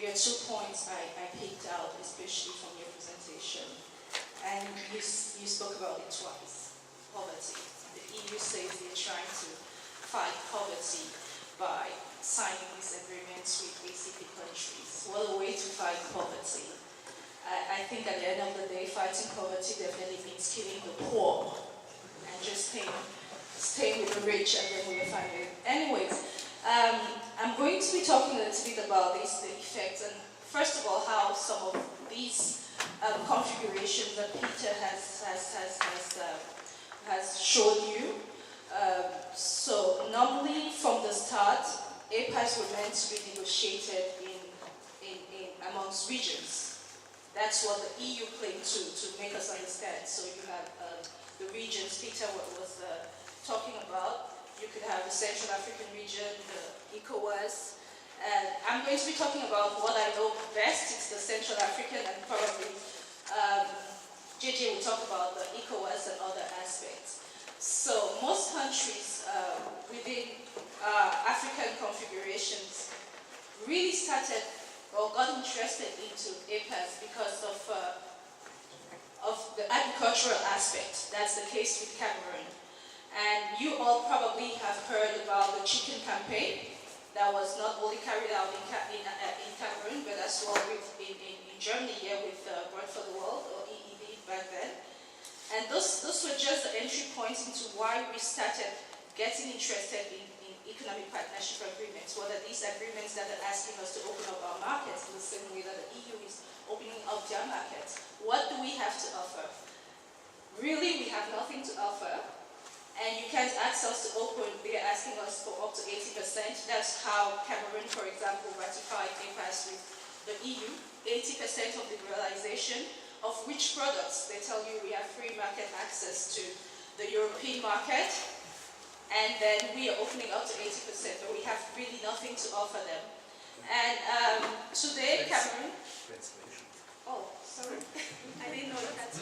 there are 2 points I picked out, especially from your presentation. And you spoke about it twice, poverty. The EU says they're trying to fight poverty by signing these agreements with ACP countries. What a way to fight poverty. I think at the end of the day, fighting poverty definitely means killing the poor and just staying with the rich and then with the family. Anyways, I'm going to be talking a little bit about the effects, and first of all, how some of these configurations that Peter has shown you. So normally from the start, EPAs were meant to be negotiated amongst regions. That's what the EU claimed to make us understand. So you have the regions Peter was talking about. You could have the Central African region, the ECOWAS. And I'm going to be talking about what I know best. It's the Central African, and probably JJ will talk about the ECOWAS and other aspects. So most countries within African configurations really started or got interested into EPAs because of the agricultural aspect. That's the case with Cameroon. And you all probably have heard about the chicken campaign that was not only carried out in Cameroon, but as well in Germany here with Bread for the World, or EED back then. And those were just the entry points into why we started getting interested in economic partnership agreements. What are these agreements that are asking us to open up our markets in the same way that the EU is opening up their markets? What do we have to offer? Really, we have nothing to offer. And you can't ask us to open, they're asking us for up to 80%. That's how Cameroon, for example, ratified EPAs with the EU. 80% of the liberalization of which products? They tell you we have free market access to the European market, and then we are opening up to 80%, but we have really nothing to offer them. And today, Cameroon... Translation. Oh, sorry. I didn't know that.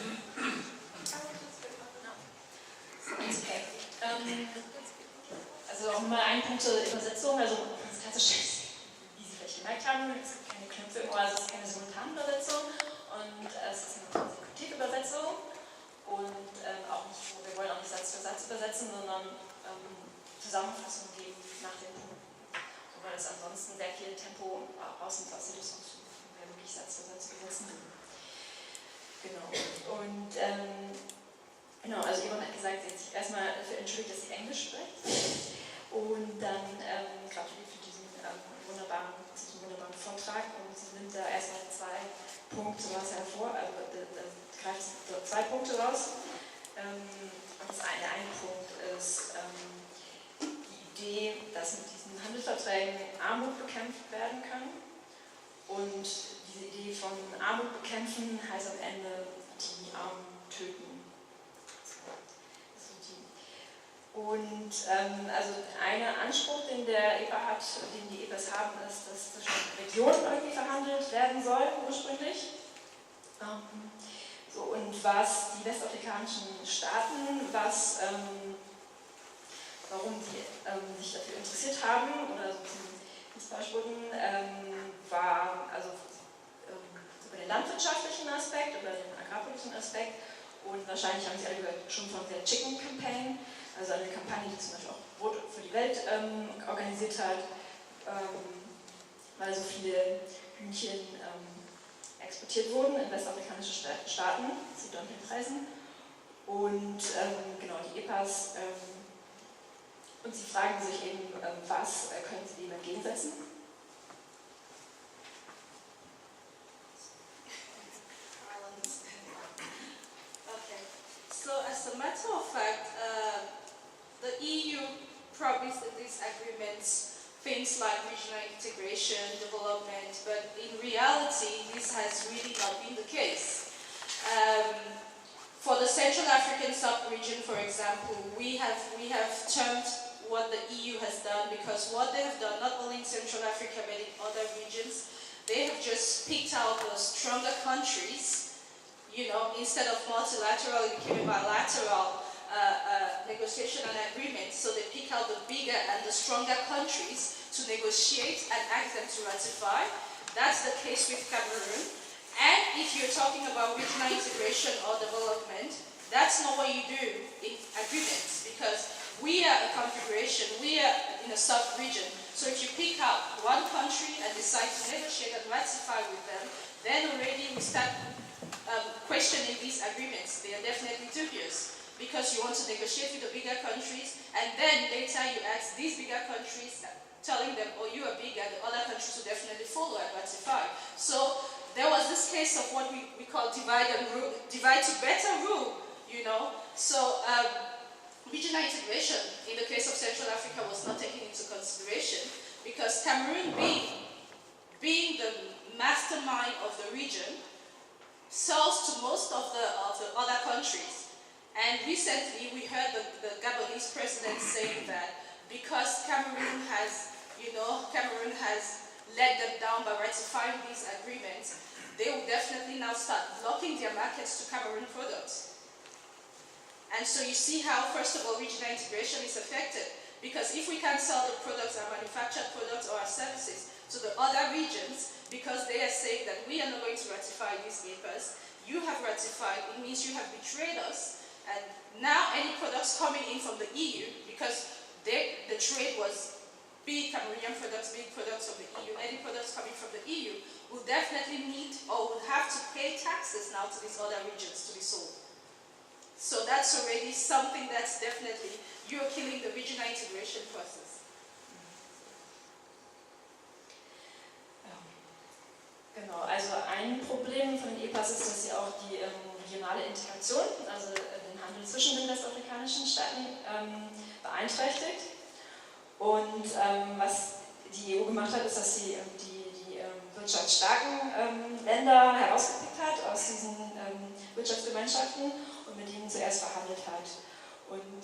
Okay. Also auch mal ein Punkt zur Übersetzung, also klassisch, wie Sie vielleicht gemerkt haben, es gibt keine Knöpfe irgendwo, also es ist keine Simultanübersetzung und es ist eine Konsecutivübersetzung und auch nicht so, wir wollen auch nicht Satz für Satz übersetzen, sondern Zusammenfassung geben nach den Punkten, so, weil es ansonsten sehr viel Tempo rausnimmt aus der Diskussion, wenn wir wirklich Satz für Satz übersetzen. Genau. Und genau, also jemand hat gesagt, sie hat sich erstmal dafür entschuldigt, dass sie Englisch spricht. Und dann gratuliert für diesen wunderbaren Vortrag. Und sie nimmt da erstmal 2 Punkte hervor, also greift 2 Punkte raus. Und der eine Punkt ist die Idee, dass mit diesen Handelsverträgen Armut bekämpft werden kann. Und diese Idee von Armut bekämpfen heißt am Ende die Armen töten. Und also ein Anspruch, den der EPA hat, den die EPAs haben, ist, dass zwischen Regionen irgendwie verhandelt werden soll, ursprünglich. So, und was die westafrikanischen Staaten, warum sie sich dafür interessiert haben, oder so ein Beispiel, war also über den landwirtschaftlichen Aspekt, über den agrarpolitischen Aspekt, und wahrscheinlich haben Sie alle gehört schon von der Chicken Campaign, also eine Kampagne, die zum Beispiel auch Brot für die Welt organisiert hat, weil so viele Hühnchen exportiert wurden in westafrikanische Staaten zu Dumpingpreisen. Und genau, die EPAs, und sie fragen sich eben, was können sie dem entgegensetzen? So as a matter of fact, the EU promised in these agreements things like regional integration, development, but in reality, this has really not been the case. For the Central African sub-region, for example, we have termed what the EU has done, because what they have done, not only in Central Africa but in other regions, they have just picked out the stronger countries. You know, instead of multilateral, it became a bilateral negotiation and agreement. So they pick out the bigger and the stronger countries to negotiate and ask them to ratify. That's the case with Cameroon. And if you're talking about regional integration or development, that's not what you do in agreements, because we are a configuration, we are in a sub-region. So if you pick out one country and decide to negotiate and ratify with them, then already we start questioning these agreements. They are definitely dubious, because you want to negotiate with the bigger countries, and then later you ask these bigger countries, telling them, oh, you are bigger, the other countries will definitely follow and ratify. So there was this case of what we call divide to better rule, you know. So regional integration in the case of Central Africa was not taken into consideration, because Cameroon being the mastermind of the region, sells to most of the other countries. And recently we heard the Gabonese president saying that because Cameroon has let them down by ratifying these agreements, they will definitely now start blocking their markets to Cameroon products. And so you see how, first of all, regional integration is affected, because if we can't sell the products, our manufactured products or our services, to the other regions, because they are saying that we are not going to ratify these papers, you have ratified, it means you have betrayed us, and now any products coming in from the EU, because the trade was be it Cameroonian products, be it products of the EU, any products coming from the EU will definitely need or will have to pay taxes now to these other regions to be sold. So that's already something that's definitely, you're killing the regional integration process. Genau, also ein Problem von den EPAs ist, dass sie auch die regionale Integration, also den Handel zwischen den westafrikanischen Staaten beeinträchtigt. Und was die EU gemacht hat, ist, dass sie die wirtschaftsstarken Länder herausgepickt hat aus diesen Wirtschaftsgemeinschaften und mit ihnen zuerst verhandelt hat. Und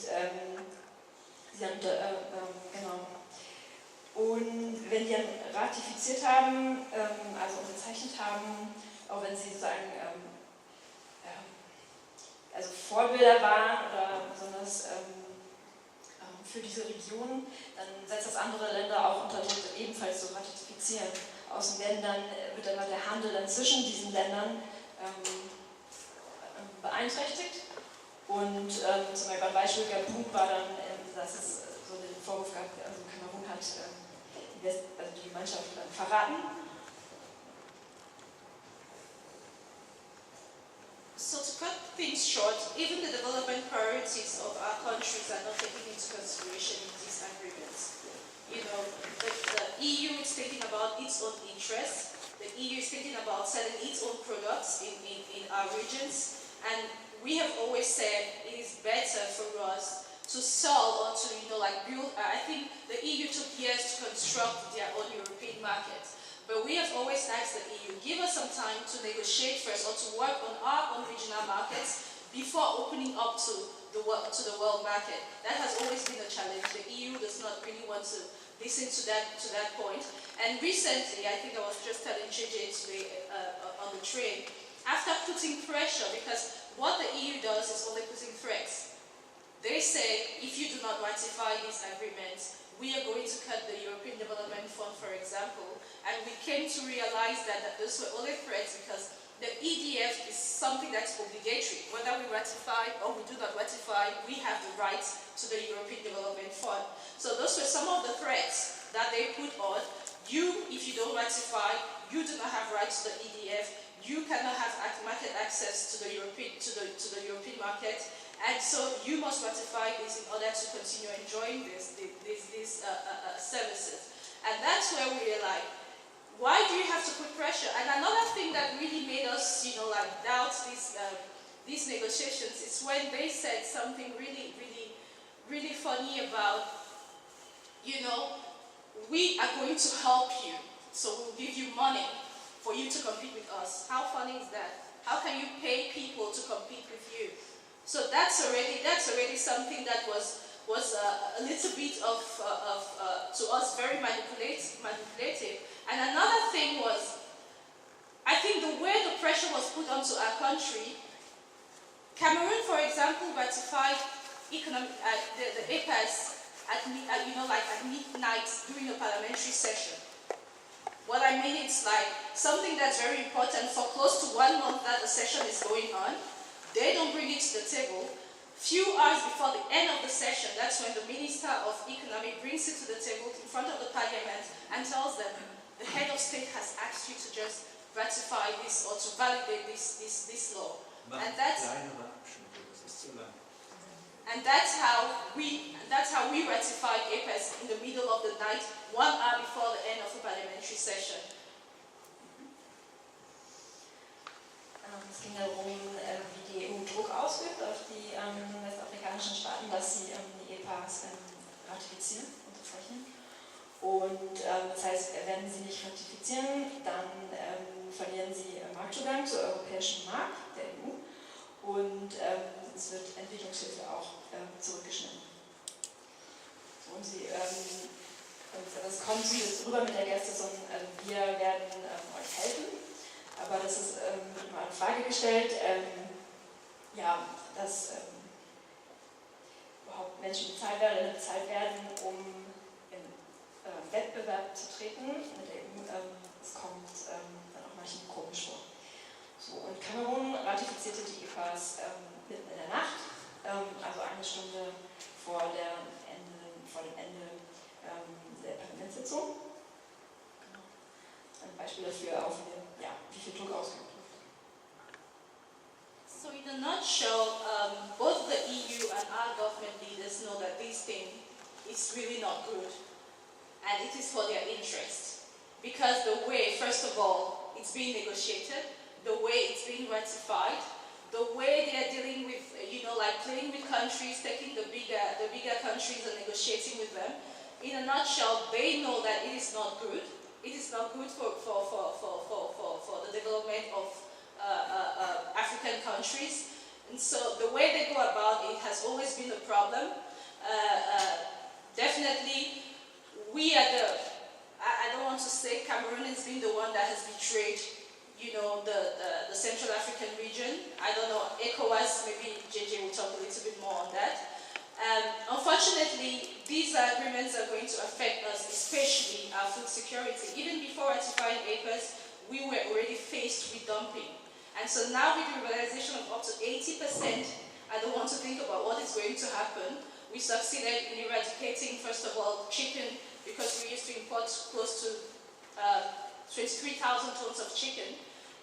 sie haben, genau. Und wenn die dann ratifiziert haben, also unterzeichnet haben, auch wenn sie sozusagen also Vorbilder waren oder besonders für diese Region, dann setzt das andere Länder auch unter Druck, ebenfalls zu ratifizieren. Außen werden dann, wird dann der Handel dann zwischen diesen Ländern beeinträchtigt. Und zum Beispiel ein Beispiel Gabun war dann, dass es so den Vorwurf gab, also Kamerun hat die Gemeinschaft verraten. So to cut things short, even the development priorities of our countries are not taken into consideration in these agreements. You know, the EU is thinking about its own interests. The EU is thinking about selling its own products in our regions. And we have always said it is better for us to sell or to, build. I think the EU took years to construct their own European market. But we have always asked the EU, give us some time to negotiate first or to work on our own regional markets before opening up to the world market. That has always been a challenge. The EU does not really want to listen to that point. And recently, I think I was just telling JJ today on the train, after putting pressure, because what the EU does is only putting threats. They say, if you do not ratify these agreements, we are going to cut the European Development Fund, for example. And we came to realize that those were only threats because the EDF is something that's obligatory. Whether we ratify or we do not ratify, we have the rights to the European Development Fund. So those were some of the threats that they put on. You, if you don't ratify, you do not have rights to the EDF. You cannot have market access to the European market. And so you must ratify this in order to continue enjoying these services. And that's where we realize, why do you have to put pressure? And another thing that really made us, doubt these negotiations is when they said something really, really, really funny about, we are going to help you, so we'll give you money for you to compete with us. How funny is that? How can you pay people to compete with you? So that's already something that was a little bit of to us very manipulative. And another thing was, I think the way the pressure was put onto our country. Cameroon, for example, ratified the EPAs at midnight during a parliamentary session. What I mean, it's like something that's very important for close to 1 month that the session is going on. They don't bring it to the table. Few hours before the end of the session, that's when the Minister of Economy brings it to the table in front of the Parliament and tells them, the head of state has asked you to just ratify this or to validate this law. And that's how we ratified EPAs in the middle of the night, 1 hour before the end of the parliamentary session. Es ging darum, wie die EU Druck ausübt auf die westafrikanischen Staaten, dass sie die EPAs ratifizieren, unterzeichnen. Und das heißt, wenn sie nicht ratifizieren, dann verlieren sie Marktzugang zur europäischen Markt der EU und es wird Entwicklungshilfe auch zurückgeschnitten. So, und das kommt jetzt rüber mit der Geste, sondern wir werden euch helfen. Aber das ist immer in Frage gestellt, dass überhaupt Menschen bezahlt werden, um im Wettbewerb zu treten mit der EU. Das kommt dann auch manchen komisch vor. So, und Kamerun ratifizierte die EPAs mitten in der Nacht, also 1 Stunde vor dem Ende der Parlamentssitzung. Ein Beispiel dafür aufnehmen, wie viel Druck ausgeübt wird. So in a nutshell, both the EU and our government leaders know that this thing is really not good, and it is for their interest. Because the way, first of all, it's being negotiated, the way it's being ratified, the way they are dealing with, like playing with countries, taking the bigger countries and negotiating with them. In a nutshell, they know that it is not good. It is not good for the development of African countries. And so the way they go about it has always been a problem. Definitely, I don't want to say Cameroon has been the one that has betrayed, the Central African region. I don't know, ECOWAS, maybe JJ will talk a little bit more on that. Unfortunately, these agreements are going to affect us, especially our food security. Even before ratifying EPAs, we were already faced with dumping. And so now with the realization of up to 80%, I don't want to think about what is going to happen. We succeeded in eradicating, first of all, chicken, because we used to import close to 23,000 tons of chicken,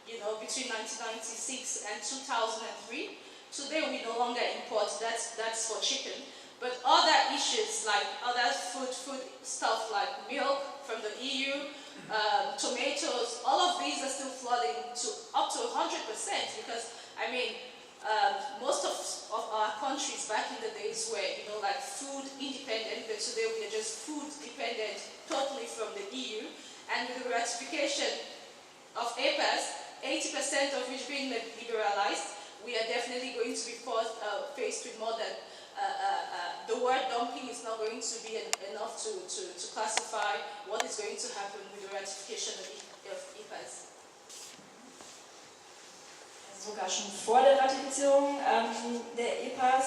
between 1996 and 2003. Today we no longer import, that's for chicken. But other issues like other food stuff like milk from the EU, tomatoes, all of these are still flooding to up to 100% because, most of our countries back in the days were, like food independent, but today we are just food dependent totally from the EU. And with the ratification of EPAs, 80% of which being liberalized, we are definitely going to be faced with more than the word dumping is not going to be enough to classify what is going to happen with the ratification of EPAs. Sogar schon vor der Ratifizierung der EPAs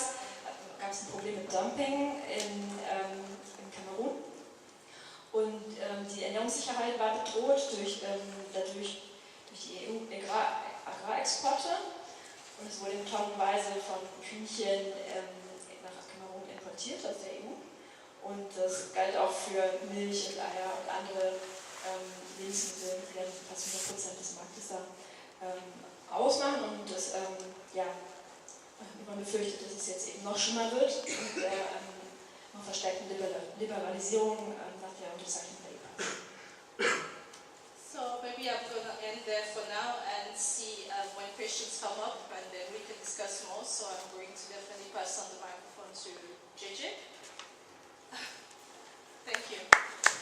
gab es ein Problem mit Dumping in Kamerun. Und die Ernährungssicherheit war bedroht durch die EU-Agrarexporte. Und es wurde tonnenweise von Hühnchen nach Kamerun importiert aus der EU. Und das galt auch für Milch und Eier und andere Lebensmittel, die dann fast 100% des Marktes da ausmachen. Und das, man befürchtet, dass es jetzt eben noch schlimmer wird mit der noch verstärkten Liberalisierung nach der Unterzeichnung der EPA. So maybe I'm going to end there for now and see when questions come up and then we can discuss more. So I'm going to definitely pass on the microphone to JJ. Thank you.